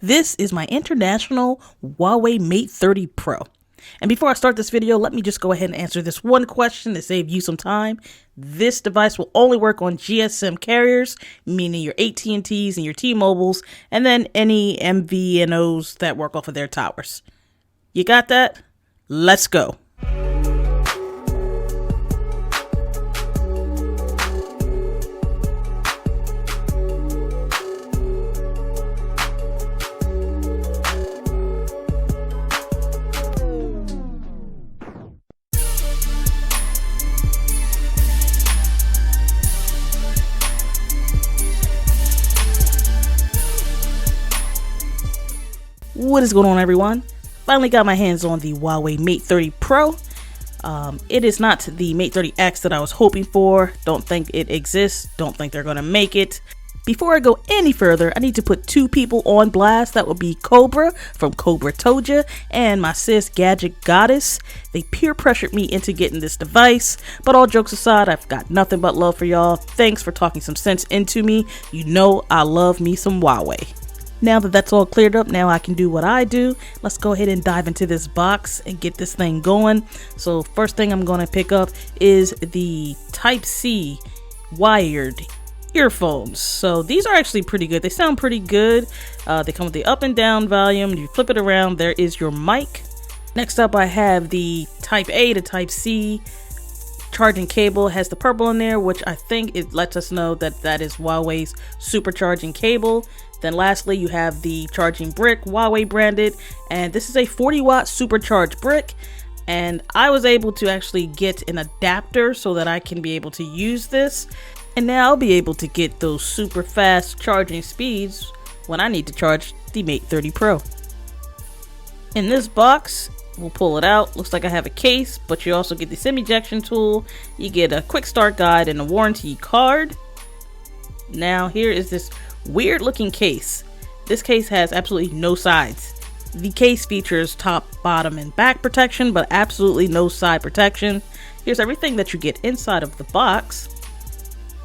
This is my international Huawei Mate 30 Pro. And before I start this video, let me just go ahead and answer this one question to save you some time. This device will only work on GSM carriers, meaning your AT&Ts and your T-Mobiles, and then any MVNOs that work off of their towers. You got that? Let's go. What is going on, everyone? Finally got my hands on the Huawei Mate 30 Pro. It is not the Mate 30X that I was hoping for. Don't think it exists. Don't think they're going to make it. Before I go any further, I need to put two people on blast. That would be Cobra from Cobra Toja and my sis Gadget Goddess. They peer pressured me into getting this device. But all jokes aside, I've got nothing but love for y'all. Thanks for talking some sense into me. You know I love me some Huawei. Now that that's all cleared up, now I can do what I do. Let's go ahead and dive into this box and get this thing going. So first thing I'm going to pick up is the Type-C wired earphones. So these are actually pretty good. They sound pretty good. They come with the up and down volume. You flip it around, there is your mic. Next up I have the Type-A to Type-C charging cable. It has the purple in there, which I think it lets us know that that is Huawei's supercharging cable. Then lastly, you have the charging brick, Huawei branded, and this is a 40-watt supercharged brick. And I was able to actually get an adapter so that I can be able to use this. And now I'll be able to get those super fast charging speeds when I need to charge the Mate 30 Pro. In this box, we'll pull it out. Looks like I have a case, but you also get the SIM ejection tool. You get a quick start guide and a warranty card. Now here is this weird looking case. This case has absolutely no sides. The case features top, bottom, and back protection, but absolutely no side protection. Here's everything that you get inside of the box.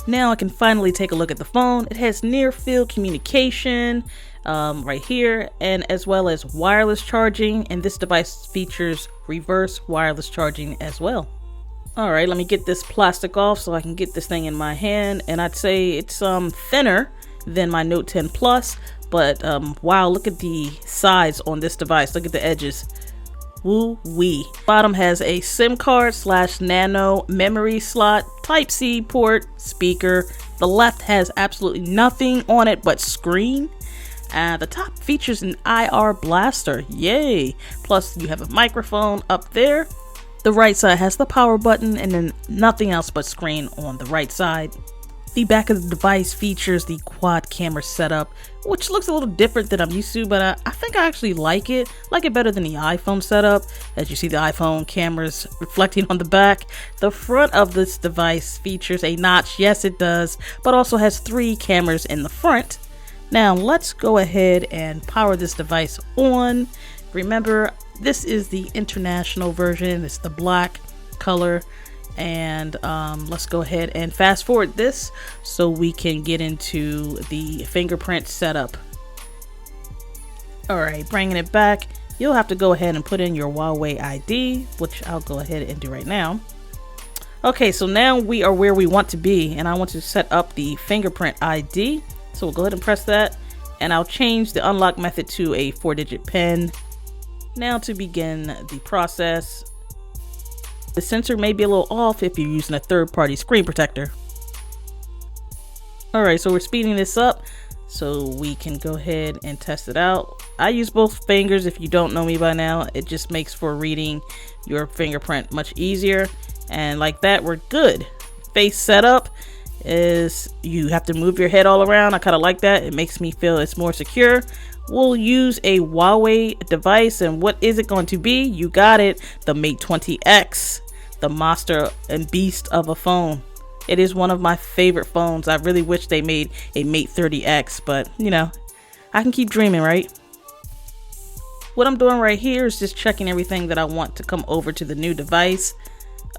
Now I can finally take a look at the phone. It has near field communication right here, and as well as wireless charging, and this device features reverse wireless charging as well. Alright, let me get this plastic off so I can get this thing in my hand, and I'd say it's thinner than my Note 10 Plus, but wow, look at the size on this device. Look at the edges. Woo-wee. Bottom has a SIM card / nano memory slot, Type-C port, speaker. The left has absolutely nothing on it but screen. The top features an IR blaster. Yay! Plus you have a microphone up there. The right side has the power button, and then nothing else but screen on the right side. The back of the device features the quad camera setup, which looks a little different than I'm used to, but I think I actually like it better than the iPhone setup. As you see, the iPhone cameras reflecting on the back. The front of this device features a notch, yes it does, but also has 3 cameras in the front. Now let's go ahead and power this device on. Remember, this is the international version. It's the black color. And let's go ahead and fast forward this so we can get into the fingerprint setup. Alright, bringing it back, you'll have to go ahead and put in your Huawei ID, which I'll go ahead and do right now. Okay, so now we are where we want to be, and I want to set up the fingerprint ID. So we'll go ahead and press that, and I'll change the unlock method to a 4-digit PIN. Now to begin the process, the sensor may be a little off if you're using a third-party screen protector. Alright, so we're speeding this up so we can go ahead and test it out. I use both fingers. If you don't know me by now, it just makes for reading your fingerprint much easier. And like that, we're good. Face setup is you have to move your head all around. I kind of like that. It makes me feel it's more secure. We'll use a Huawei device, and what is it going to be? You got it, the Mate 20X, the monster and beast of a phone. It is one of my favorite phones. I really wish they made a Mate 30X, but you know, I can keep dreaming, right? What I'm doing right here is just checking everything that I want to come over to the new device.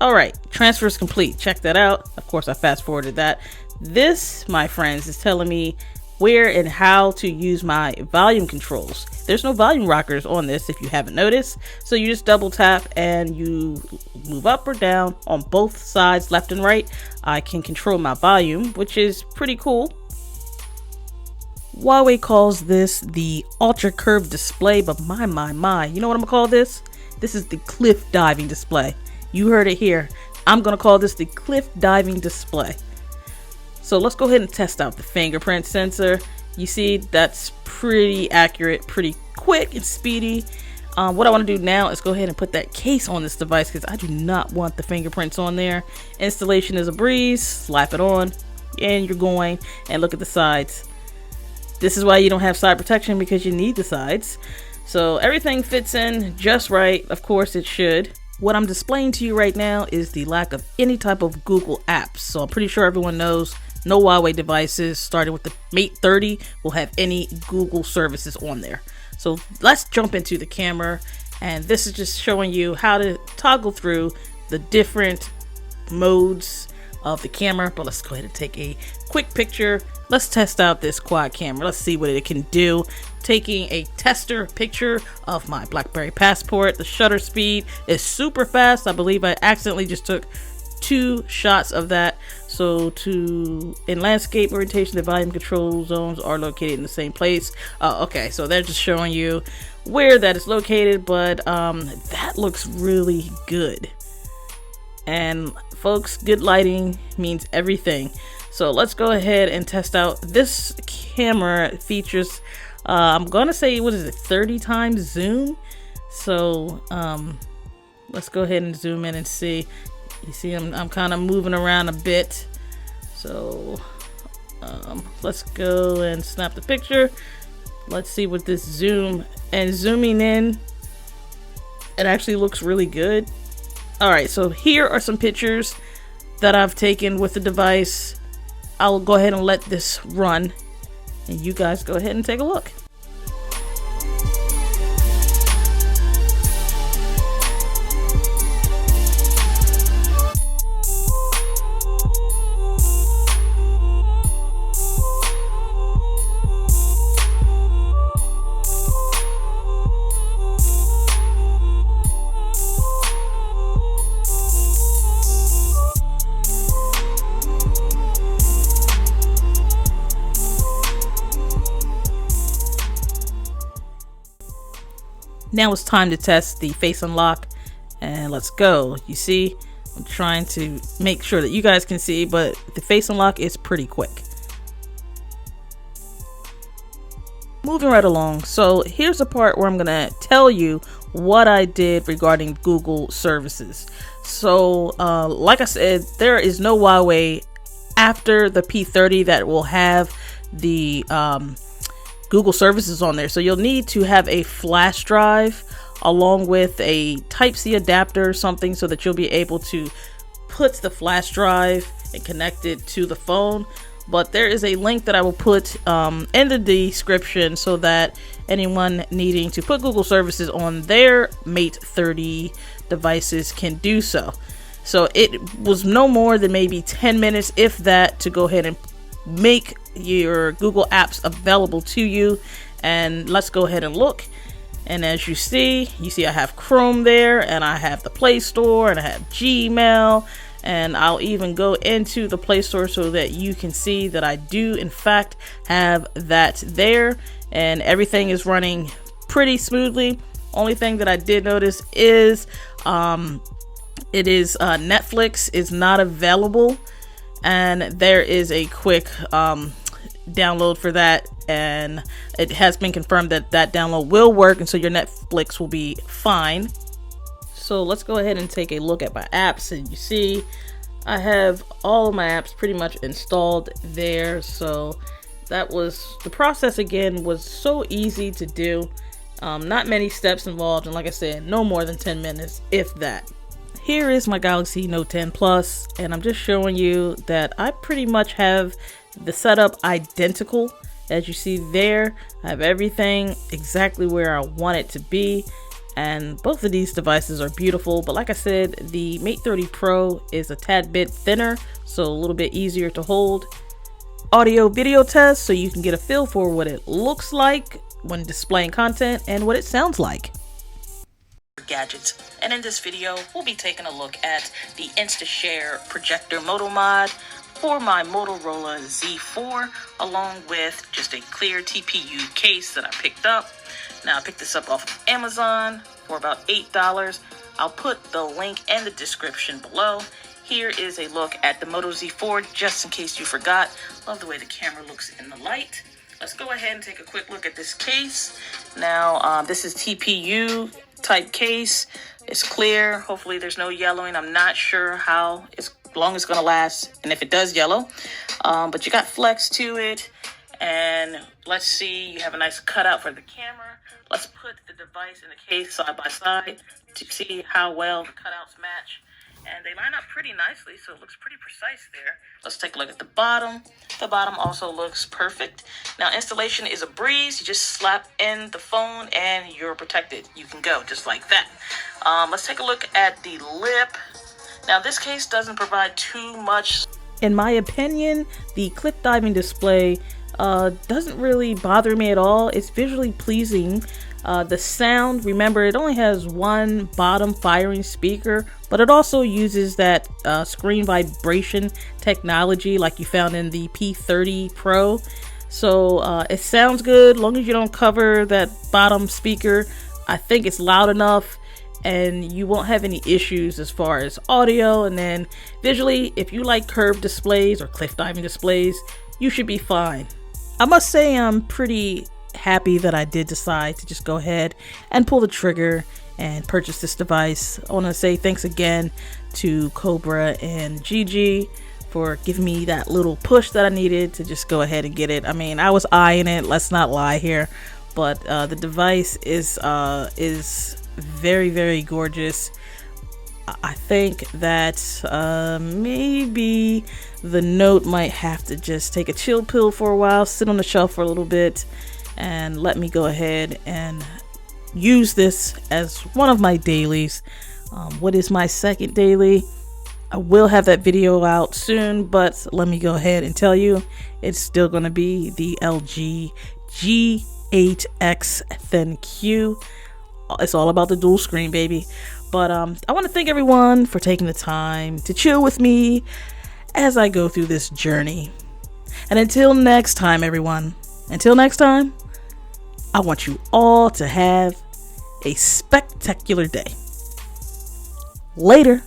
Alright, transfer is complete. Check that out. Of course, I fast forwarded that. This, my friends, is telling me where and how to use my volume controls. There's no volume rockers on this if you haven't noticed. So you just double tap and you move up or down on both sides, left and right. I can control my volume, which is pretty cool. Huawei calls this the ultra curved display, but my, you know what I'm gonna call this? This is the cliff diving display. You heard it here. I'm gonna call this the cliff diving display. So let's go ahead and test out the fingerprint sensor. You see that's pretty accurate, pretty quick and speedy. What I want to do now is go ahead and put that case on this device because I do not want the fingerprints on there. Installation is a breeze. Slap it on and you're going, and look at the sides. This is why you don't have side protection, because you need the sides. So everything fits in just right. Of course it should. What I'm displaying to you right now is the lack of any type of Google apps. So I'm pretty sure everyone knows no Huawei devices starting with the Mate 30 will have any Google services on there. So let's jump into the camera, and this is just showing you how to toggle through the different modes of the camera. But let's go ahead and take a quick picture. Let's test out this quad camera. Let's see what it can do. Taking a tester picture of my BlackBerry Passport. The shutter speed is super fast. I believe I accidentally just took 2 shots of that. So in landscape orientation, the volume control zones are located in the same place. Okay, so they're just showing you where that is located, but that looks really good. And folks, good lighting means everything. So let's go ahead and test out. This camera features, I'm gonna say, what is it, 30 times zoom? So let's go ahead and zoom in and see. You see I'm kind of moving around a bit. So let's go and snap the picture. Let's see what this zoom and zooming in, it actually looks really good. All right, so here are some pictures that I've taken with the device. I'll go ahead and let this run, and you guys go ahead and take a look. Now it's time to test the face unlock, and let's go. You see, I'm trying to make sure that you guys can see, but the face unlock is pretty quick. Moving right along. So here's the part where I'm gonna tell you what I did regarding Google services. So like I said, there is no Huawei after the P30 that will have the Google services on there. So you'll need to have a flash drive along with a Type-C adapter or something, so that you'll be able to put the flash drive and connect it to the phone. But there is a link that I will put in the description so that anyone needing to put Google services on their Mate 30 devices can do so. So it was no more than maybe 10 minutes, if that, to go ahead and make your Google apps available to you. And let's go ahead and look. And as you see I have Chrome there, and I have the Play Store, and I have Gmail, and I'll even go into the Play Store so that you can see that I do in fact have that there, and everything is running pretty smoothly. Only thing that I did notice is Netflix is not available, and there is a quick download for that, and it has been confirmed that that download will work, and so your Netflix will be fine. So let's go ahead and take a look at my apps, and you see I have all of my apps pretty much installed there. So that was the process. Again, was so easy to do, not many steps involved, and like I said, no more than 10 minutes, if that. Here is my Galaxy Note 10 Plus, and I'm just showing you that I pretty much have the setup identical. As you see there, I have everything exactly where I want it to be, and both of these devices are beautiful. But like I said, the Mate 30 Pro is a tad bit thinner, so a little bit easier to hold. audio video test so you can get a feel for what it looks like when displaying content and what it sounds like. Gadgets, and in this video we'll be taking a look at the InstaShare projector Moto mod for my Motorola Z4, along with just a clear TPU case that I picked up. Now I picked this up off of Amazon for about $8. I'll put the link in the description below. Here is a look at the Moto Z4, just in case you forgot. Love the way the camera looks in the light. Let's go ahead and take a quick look at this case. Now, this is TPU type case. It's clear. Hopefully there's no yellowing. I'm not sure how long it's gonna last and if it does yellow. But you got flex to it. And let's see, you have a nice cutout for the camera. Let's put the device in the case side by side to see how well the cutouts match. And they line up pretty nicely, so it looks pretty precise there. Let's take a look at the bottom. The bottom also looks perfect. Now, installation is a breeze. You just slap in the phone and you're protected. You can go just like that. Let's take a look at the lip. Now, this case doesn't provide too much. In my opinion, the clip diving display doesn't really bother me at all. It's visually pleasing. The sound, remember, it only has one bottom firing speaker, but it also uses that screen vibration technology like you found in the P30 Pro. So it sounds good, long as you don't cover that bottom speaker. I think it's loud enough and you won't have any issues as far as audio. And then visually, if you like curved displays or cliff diving displays, you should be fine. I must say I'm pretty happy that I did decide to just go ahead and pull the trigger and purchase this device. I want to say thanks again to Cobra and Gigi for giving me that little push that I needed to just go ahead and get it. I mean, I was eyeing it, let's not lie here, but the device is very, very gorgeous. I think that maybe the Note might have to just take a chill pill for a while, sit on the shelf for a little bit, and let me go ahead and use this as one of my dailies. What is my second daily? I will have that video out soon, but let me go ahead and tell you, it's still going to be the LG G8X Thin Q. It's all about the dual screen, baby. But I want to thank everyone for taking the time to chill with me as I go through this journey. And until next time, everyone, until next time, I want you all to have a spectacular day. Later.